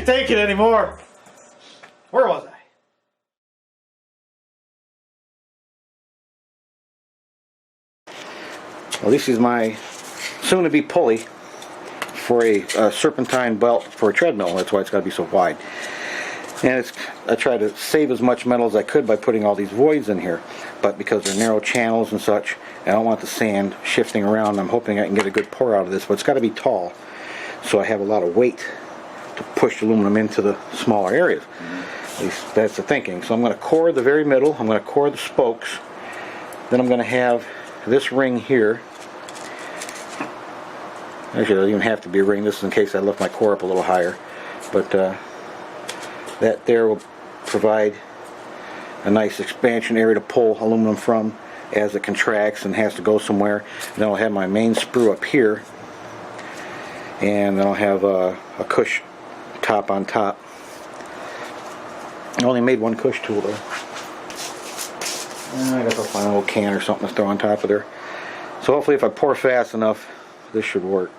can't take it anymore. Where was I? Well, this is my soon-to-be pulley for a serpentine belt for a treadmill. That's why it's got to be so wide. And I try to save as much metal as I could by putting all these voids in here. But because they're narrow channels and such, I don't want the sand shifting around. I'm hoping I can get a good pour out of this, but it's got to be tall. So I have a lot of weight to push the aluminum into the smaller areas. At least that's the thinking. So I'm going to core the very middle. I'm going to core the spokes. Then I'm going to have this ring here. Actually, it doesn't even have to be a ring. This is in case I lift my core up a little higher. But that there will provide a nice expansion area to pull aluminum from as it contracts and has to go somewhere. Then I'll have my main sprue up here, and then I'll have a cush top on top. I only made one cush tool though. I guess I'll find a little can or something to throw on top of there. So hopefully if I pour fast enough, this should work.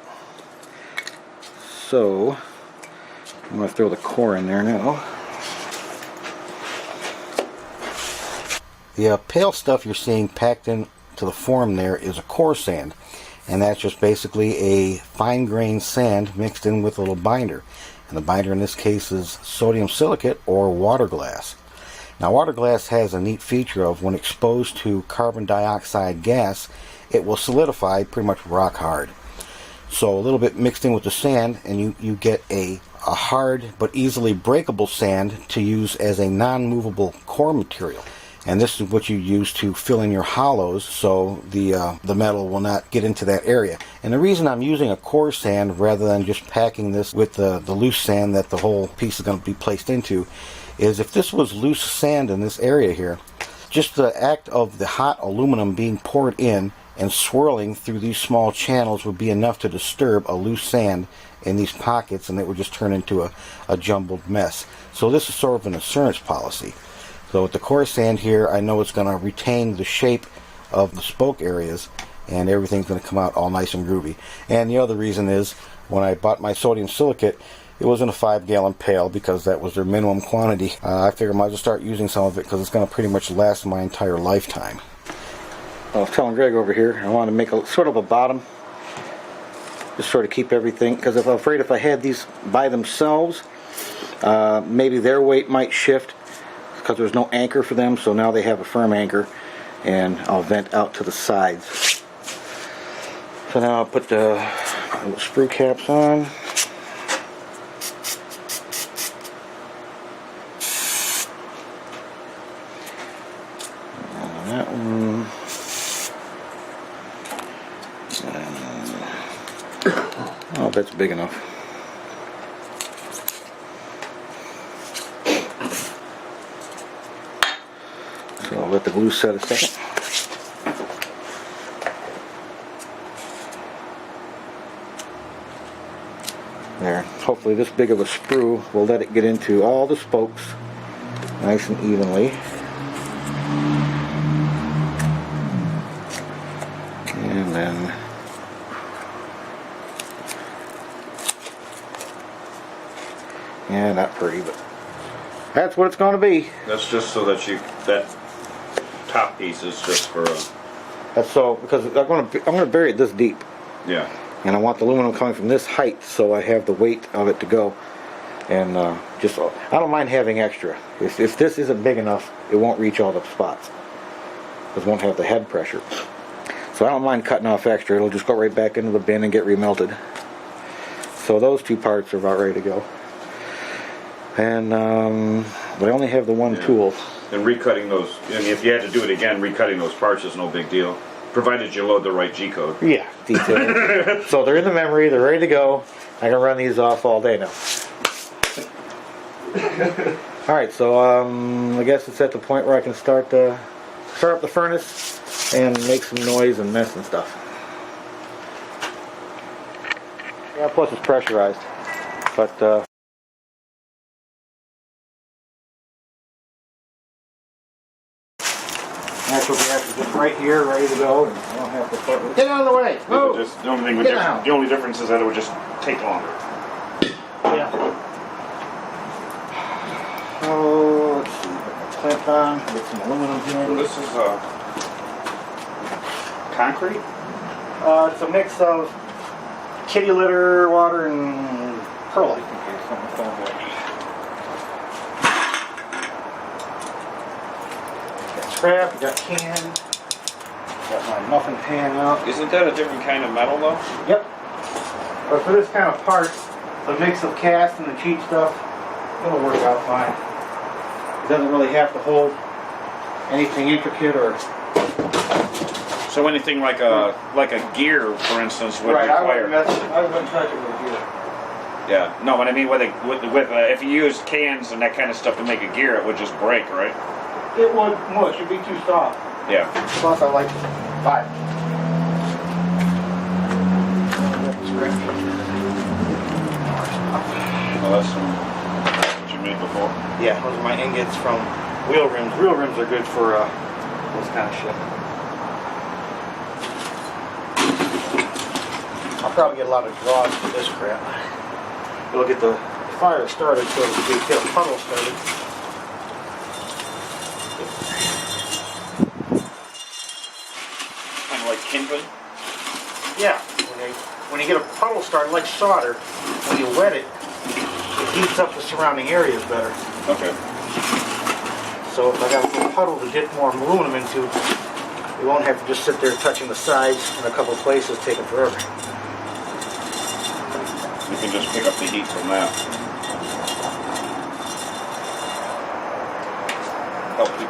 So I'm going to throw the core in there now. The pale stuff you're seeing packed into the form there is a core sand, and that's just basically a fine-grained sand mixed in with a little binder, and the binder in this case is sodium silicate or water glass. Now water glass has a neat feature of when exposed to carbon dioxide gas, it will solidify pretty much rock hard. So a little bit mixed in with the sand, and you get a hard but easily breakable sand to use as a non-movable core material. And this is what you use to fill in your hollows so the metal will not get into that area. And the reason I'm using a core sand rather than just packing this with the loose sand that the whole piece is going to be placed into is if this was loose sand in this area here, just the act of the hot aluminum being poured in and swirling through these small channels would be enough to disturb a loose sand in these pockets, and it would just turn into a jumbled mess. So this is sort of an assurance policy. So with the core sand here, I know it's going to retain the shape of the spoke areas, and everything's going to come out all nice and groovy. And the other reason is, when I bought my sodium silicate, it was in a 5-gallon pail because that was their minimum quantity. I figured I might as well start using some of it because it's going to pretty much last my entire lifetime. I was telling Greg over here, I want to make a sort of a bottom, just sort of keep everything, because I'm afraid if I had these by themselves, maybe their weight might shift because there's no anchor for them, so now they have a firm anchor, and I'll vent out to the sides. So now I'll put the little sprue caps on. And that one. Oh, that's big enough. So I'll let the glue set a second. There. Hopefully this big of a sprue will let it get into all the spokes nice and evenly. And then not pretty, but that's what it's going to be. That's just so that that top piece is just for a... That's so, because I'm going to bury it this deep. Yeah. And I want the aluminum coming from this height so I have the weight of it to go. And I don't mind having extra. If this isn't big enough, it won't reach all the spots. It won't have the head pressure. So I don't mind cutting off extra. It'll just go right back into the bin and get remelted. So those two parts are about ready to go. And but I only have the one tool. And recutting those, and if you had to do it again, recutting those parts is no big deal, provided you load the right G-code. Yeah, detail. So they're in the memory, they're ready to go. I can run these off all day now. Alright, so I guess it's at the point where I can start up the furnace and make some noise and mess and stuff. Yeah, plus it's pressurized. But natural gas is just right here, ready to go, and I don't have to start with. Get out of the way! Oh. The only difference is that it would just take longer. Yeah. Oh, let's see. Clamp on. Get some aluminum So here. this is concrete? It's a mix of kitty litter, water, and perlite. Got scrap, we got can, got my muffin pan out. Isn't that a different kind of metal though? Yep. But for this kind of part, the mix of cast and the cheap stuff, it'll work out fine. It doesn't really have to hold anything intricate or... So anything like a gear, for instance, would Right, require. I wouldn't touch it with a gear. Yeah. No, what I mean with if you use cans and that kind of stuff to make a gear, it would just break, right? It would mush, it'd be too soft. Yeah. Plus I like five. Well, that's what you made before. Yeah, those are my ingots from wheel rims. Wheel rims are good for this kind of shit. I'll probably get a lot of draws for this crap. It'll get the fire started so we can get a puddle started. Kind of like kindling. Yeah, when you get a puddle started, like solder, when you wet it, it heats up the surrounding areas better. Okay. So if I got a little puddle to dip more aluminum into, you won't have to just sit there touching the sides in a couple of places, taking forever. You can just pick up the heat from that. Help keep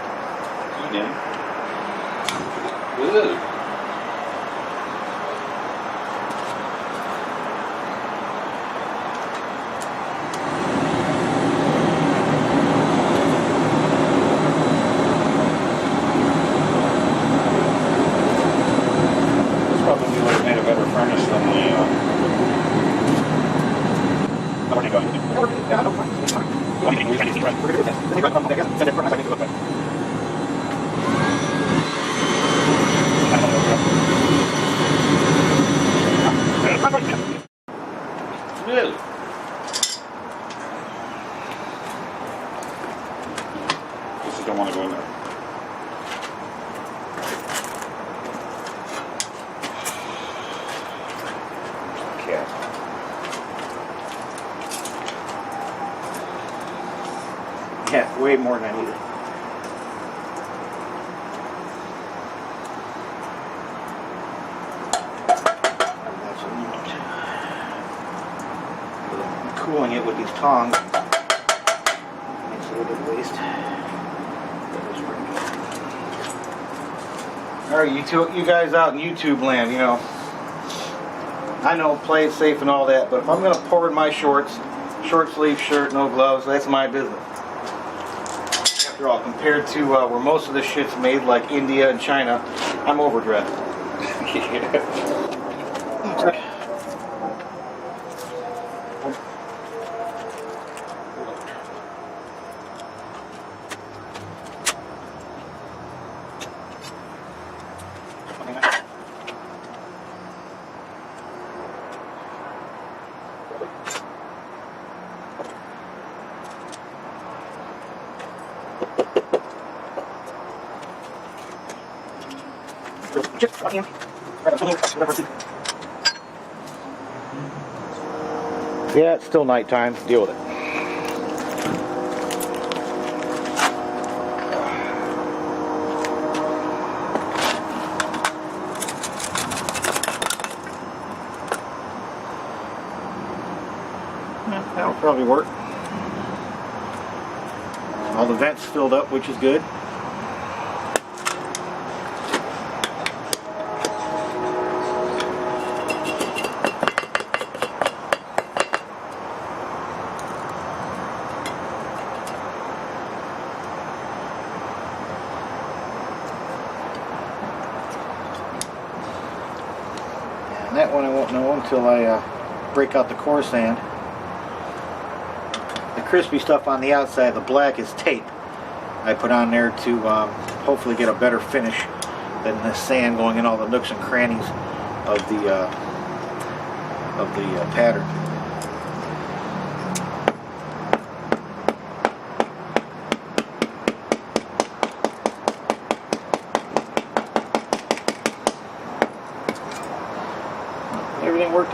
heat in. Good. Probably would have made a better furnace than the Really? Guess I don't want to go in there. Yeah, way more than I needed. That's what you want. Cooling it with these tongs makes a little bit of waste. Alright, you guys out in YouTube land, you know, I know play it safe and all that, but if I'm going to pour in my shorts, short sleeve shirt, no gloves, that's my business. After all, compared to where most of this shit's made, like India and China, I'm overdressed. Yeah, it's still nighttime. Deal with it. That'll probably work. All the vents filled up, which is good. And that one I won't know until I break out the core sand. The crispy stuff on the outside, the black, is tape I put on there to hopefully get a better finish than the sand going in all the nooks and crannies of the pattern.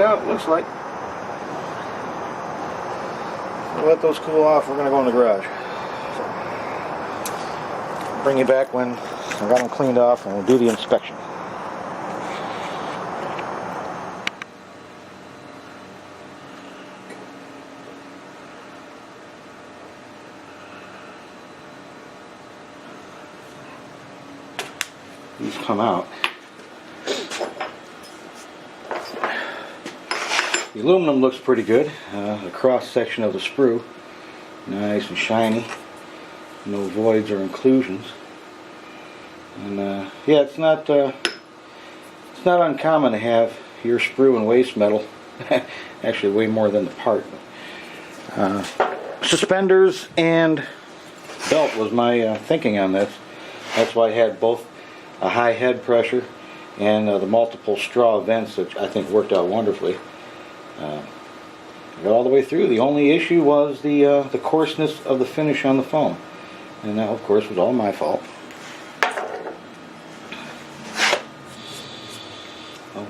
out, it looks like. We'll let those cool off. We're going to go in the garage. So, bring you back when I got them cleaned off and we'll do the inspection. These come out. The aluminum looks pretty good. The cross section of the sprue, nice and shiny. No voids or inclusions. And yeah, it's not uncommon to have your sprue in waste metal. Actually, way more than the part. Suspenders and belt was my thinking on this. That's why I had both a high head pressure and the multiple straw vents, which I think worked out wonderfully. Got all the way through. The only issue was the coarseness of the finish on the foam, and that, of course, was all my fault.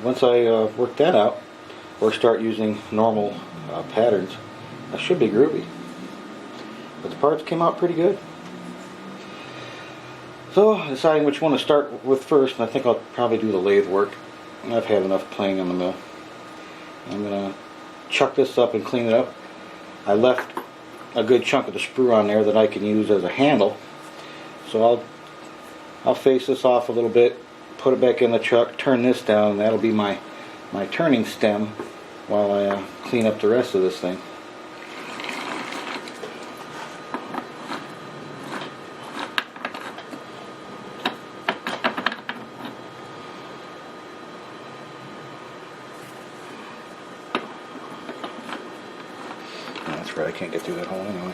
Once I work that out, or start using normal patterns, I should be groovy. But the parts came out pretty good. So, deciding which one to start with first, and I think I'll probably do the lathe work. I've had enough playing on the mill. I'm going to chuck this up and clean it up. I left a good chunk of the sprue on there that I can use as a handle. So I'll face this off a little bit, put it back in the chuck, turn this down, and that'll be my turning stem while I clean up the rest of this thing. That's right, I can't get through that hole anyway.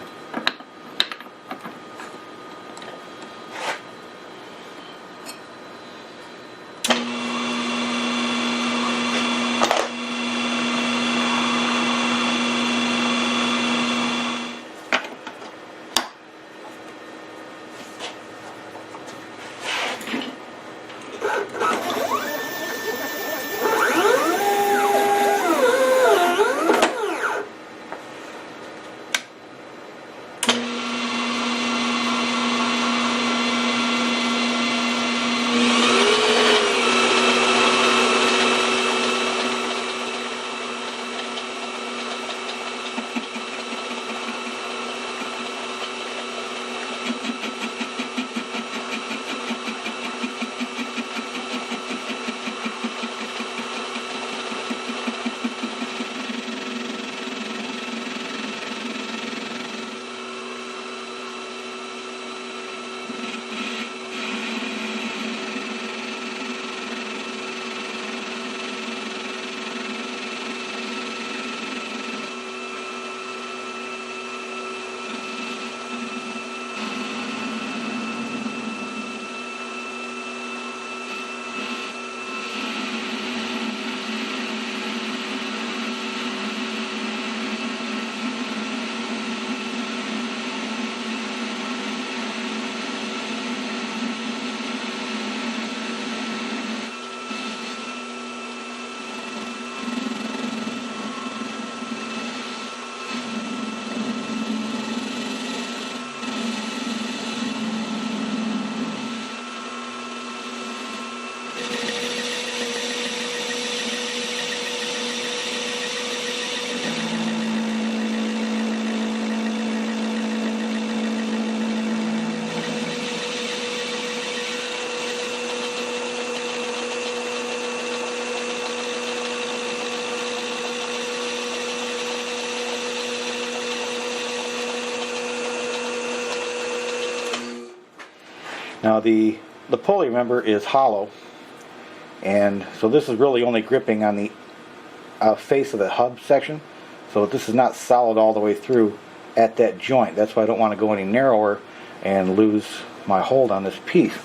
Now the pulley, remember, is hollow, and so this is really only gripping on the face of the hub section, so this is not solid all the way through at that joint. That's why I don't want to go any narrower and lose my hold on this piece.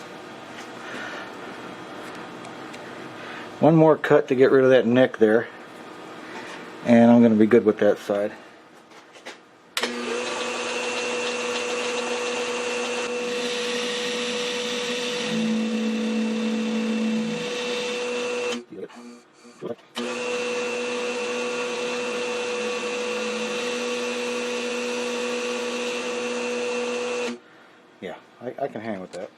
One more cut to get rid of that nick there, and I'm going to be good with that side. I can hang with that.